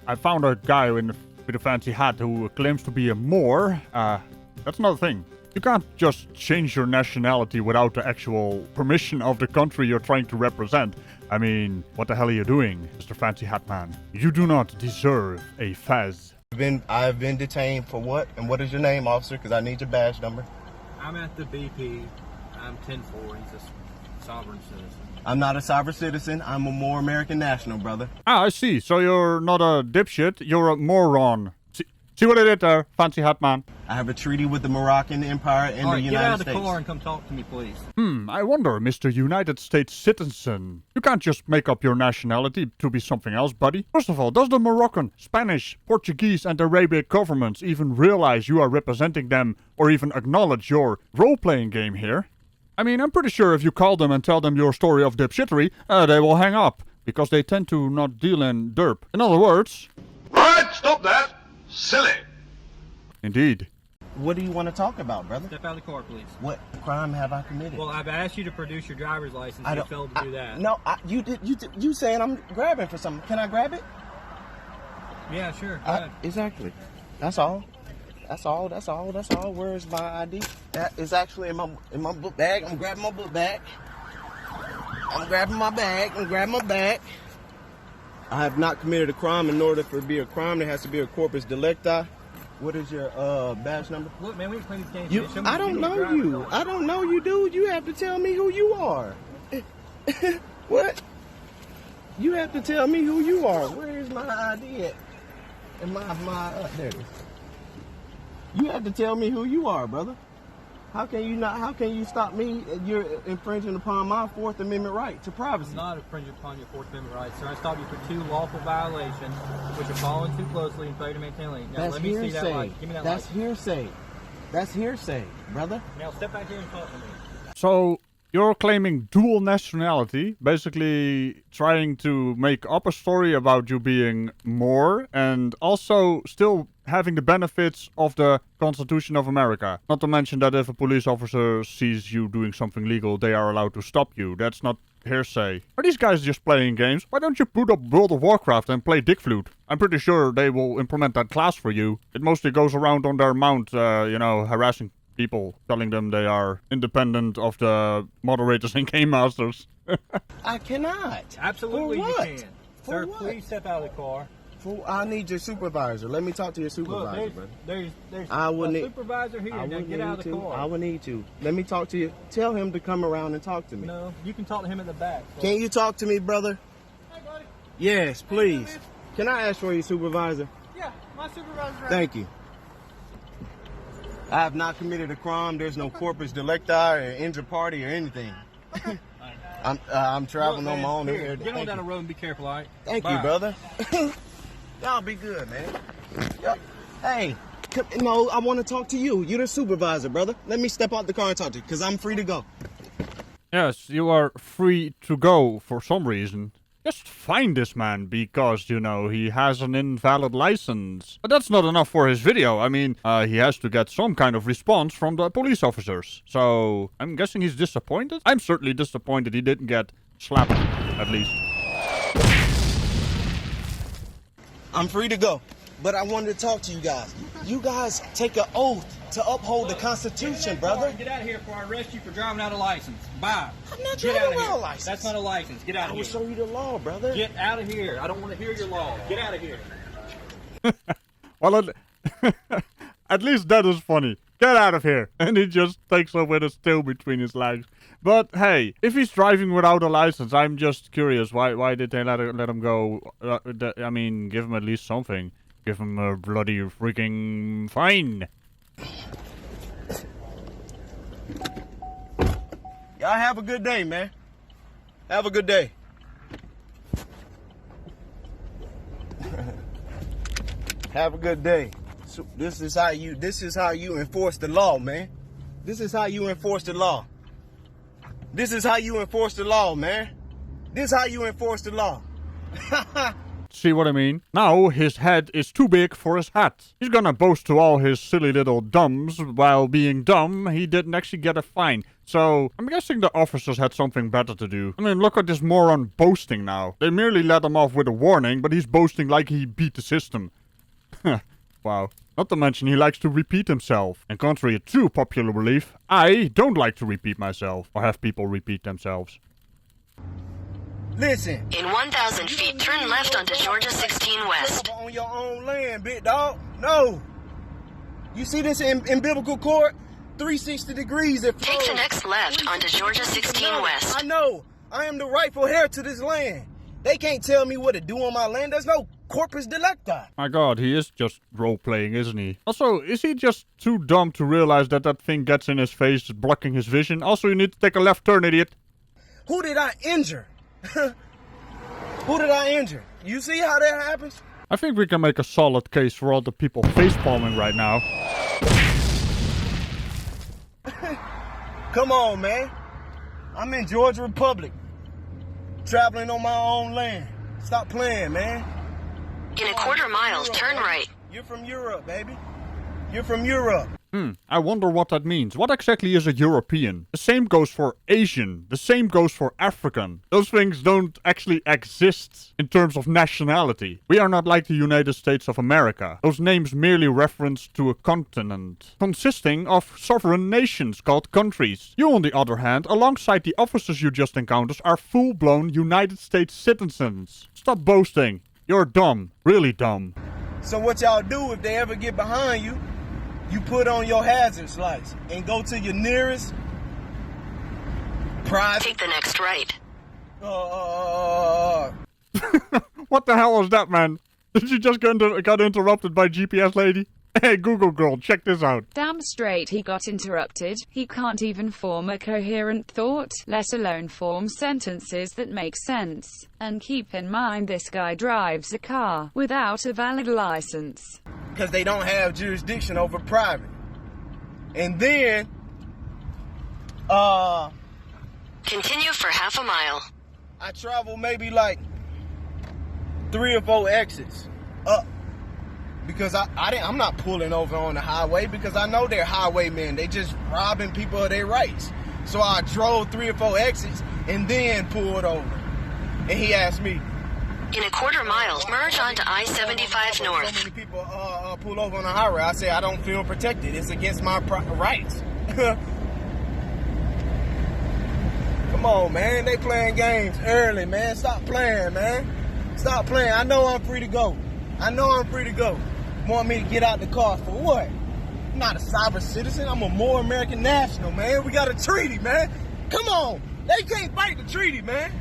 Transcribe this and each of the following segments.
I found a guy with a fancy hat who claims to be a Moor. That's another thing. You can't just change your nationality without the actual permission of the country you're trying to represent. I mean, what the hell are you doing, Mr. Fancy Hat Man? You do not deserve a fez. I've been detained for what? And what is your name, officer? Because I need your badge number. I'm at the BP. I'm 10-4. He's a sovereign citizen. I'm not a sovereign citizen. I'm a more American national, brother. Ah, I see. So you're not a dipshit. You're a moron. See what I did there, Fancy Hat Man? I have a treaty with the Moroccan Empire and the United States. Get out of the car and come talk to me, please. I wonder, Mr. United States citizen. You can't just make up your nationality to be something else, buddy. First of all, does the Moroccan, Spanish, Portuguese and Arabic governments even realize you are representing them or even acknowledge your role-playing game here? I mean, I'm pretty sure if you call them and tell them your story of dipshittery, they will hang up, because they tend to not deal in derp. In other words... Right, stop that! Silly! Indeed. What do you want to talk about, brother? Step out of the car, please. What crime have I committed? Well, I've asked you to produce your driver's license. You failed to do that. No, you saying I'm grabbing for something. Can I grab it? Yeah, sure. Go ahead. Exactly. That's all. That's all. Where's my ID? That is actually in my book bag. I'm grabbing my book bag. I'm grabbing my bag. I have not committed a crime. In order for it to be a crime, there has to be a corpus delicti. What is your badge number? Look, man, we can play these games. I don't know you. I don't know you, dude. You have to tell me who you are. What? You have to tell me who you are. Where is my ID at? And there it is. You have to tell me who you are, brother. How can you stop me? You're infringing upon my Fourth Amendment right to privacy. I'm not infringing upon your Fourth Amendment rights, sir. I stopped you for 2 lawful violations, which are following too closely and failure to maintain lane. Now, That's let me hearsay. see that light. Give me that That's light. hearsay. That's hearsay, brother. Now, step back here and talk to me. So, you're claiming dual nationality, basically trying to make up a story about you being Moor, and also still having the benefits of the Constitution of America. Not to mention that if a police officer sees you doing something legal, they are allowed to stop you. That's not hearsay. Are these guys just playing games? Why don't you boot up World of Warcraft and play Dick Flute? I'm pretty sure they will implement that class for you. It mostly goes around on their mount, harassing people, telling them they are independent of the moderators and game masters. I cannot. Absolutely, For you what? can. For Sir, what? please step out of the car. I need your supervisor. Let me talk to your supervisor, Look, brother. there's I will a need, supervisor here. I Now will get out of the need to. car. I will need to. Let me talk to you. Tell him to come around and talk to me. No, you can talk to him in the back. So. Can you talk to me, brother? Hey, buddy. Yes, please. Can I ask for your supervisor? Yeah, my supervisor's right. Thank you. I have not committed a crime. There's no corpus delicti or injured party or anything. I'm traveling on my own. Here, get on down the road and be careful, all right? Thank Bye. you, brother. Y'all be good, man. Yep. Hey, no, I want to talk to you. You're the supervisor, brother. Let me step out the car and talk to you, because I'm free to go. Yes, you are free to go for some reason. Just find this man because, he has an invalid license. But that's not enough for his video. I mean, he has to get some kind of response from the police officers. So, I'm guessing he's disappointed? I'm certainly disappointed he didn't get slapped, at least. I'm free to go, but I wanted to talk to you guys. You guys take an oath to uphold the Constitution, brother. Get out of here before I arrest you for driving out of license. Bye. I'm not Get driving out of without a here. license. That's not a license. Get out I of will here. show you the law, brother. Get out of here. I don't want to hear your law. Get out of here. Well, at least that is funny. Get out of here. And he just takes off with a still between his legs. But hey, if he's driving without a license, I'm just curious. Why did they let him go? I mean, give him at least something. Give him a bloody freaking fine. Y'all have a good day, man. Have a good day. Have a good day. So this is how you enforce the law, man. This is how you enforce the law. This is how you enforce the law, man. This is how you enforce the law. See what I mean? Now his head is too big for his hat. He's gonna boast to all his silly little dumbs while being dumb he didn't actually get a fine. So, I'm guessing the officers had something better to do. I mean, look at this moron boasting now. They merely let him off with a warning, but he's boasting like he beat the system. Wow. Not to mention he likes to repeat himself. And contrary to popular belief, I don't like to repeat myself or have people repeat themselves. Listen. In 1,000 feet, turn left onto Georgia 16 West. On your own land, big dog. No. You see this in biblical court? 360 degrees. It flows. Take the next left onto Georgia 16 West. I know. I am the rightful heir to this land. They can't tell me what to do on my land. There's no corpus delicti. My god, he is just role-playing, isn't he? Also, is he just too dumb to realize that that thing gets in his face, blocking his vision? Also, you need to take a left turn, idiot. Who did I injure? Who did I injure? You see how that happens? I think we can make a solid case for all the people facepalming right now. Come on, man. I'm in Georgia Republic. Traveling on my own land. Stop playing, man. In a quarter mile, turn right. You're from Europe, baby. You're from Europe. I wonder what that means. What exactly is a European? The same goes for Asian. The same goes for African. Those things don't actually exist in terms of nationality. We are not like the United States of America. Those names merely reference to a continent consisting of sovereign nations called countries. You, on the other hand, alongside the officers you just encountered, are full-blown United States citizens. Stop boasting. You're dumb. Really dumb. So what y'all do if they ever get behind you? You put on your hazard lights and go to your nearest private. Take the next right. What the hell was that, man? Did you just got interrupted by GPS lady? Hey, Google girl, check this out. Damn straight he got interrupted. He can't even form a coherent thought, let alone form sentences that make sense. And keep in mind this guy drives a car without a valid license. Because they don't have jurisdiction over private. And then, Continue for half a mile. I travel maybe like 3 or 4 exits up. Because I'm not pulling over on the highway because I know they're highwaymen. They just robbing people of their rights. So I drove 3 or 4 exits and then pulled over. And he asked me, In a quarter mile, merge onto I-75 so North. many people pull over on the highway. I say I don't feel protected. It's against my rights. Come on, man. They playing games early, man. Stop playing, man. Stop playing. I know I'm free to go. Want me to get out the car for what? I'm not a cyber citizen. I'm a more American national, man. We got a treaty, man. Come on. They can't fight the treaty, man.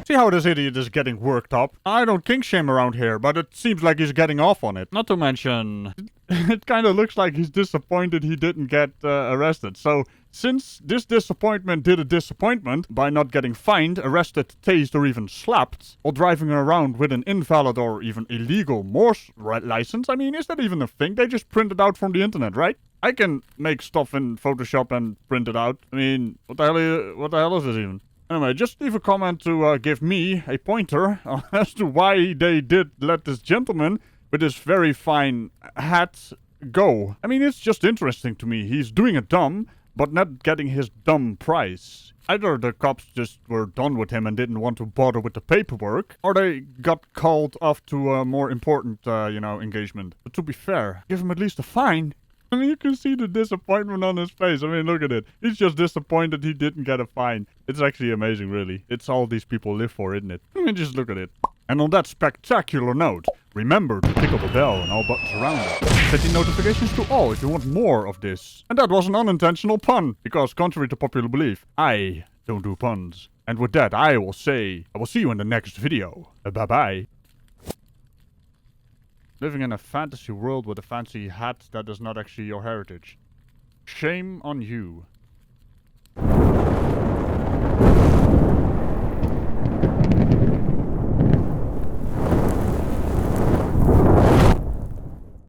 See how this idiot is getting worked up? I don't kink shame around here, but it seems like he's getting off on it. Not to mention, it kind of looks like he's disappointed he didn't get arrested. So, since this disappointment did a disappointment by not getting fined, arrested, tased, or even slapped, while driving around with an invalid or even illegal Moorish license, I mean, is that even a thing? They just print it out from the internet, right? I can make stuff in Photoshop and print it out. I mean, what the hell is this even? Anyway, just leave a comment to give me a pointer as to why they did let this gentleman with this very fine hat go. I mean, it's just interesting to me. He's doing it dumb, but not getting his dumb price. Either the cops just were done with him and didn't want to bother with the paperwork, or they got called off to a more important, engagement. But to be fair, give him at least a fine. I mean, you can see the disappointment on his face. I mean, look at it. He's just disappointed he didn't get a fine. It's actually amazing, really. It's all these people live for, isn't it? I mean, just look at it. And on that spectacular note, remember to tickle the bell and all buttons around it. Set the notifications to all if you want more of this. And that was an unintentional pun, because contrary to popular belief, I don't do puns. And with that, I will say, I will see you in the next video. Bye-bye. Living in a fantasy world with a fancy hat that is not actually your heritage. Shame on you.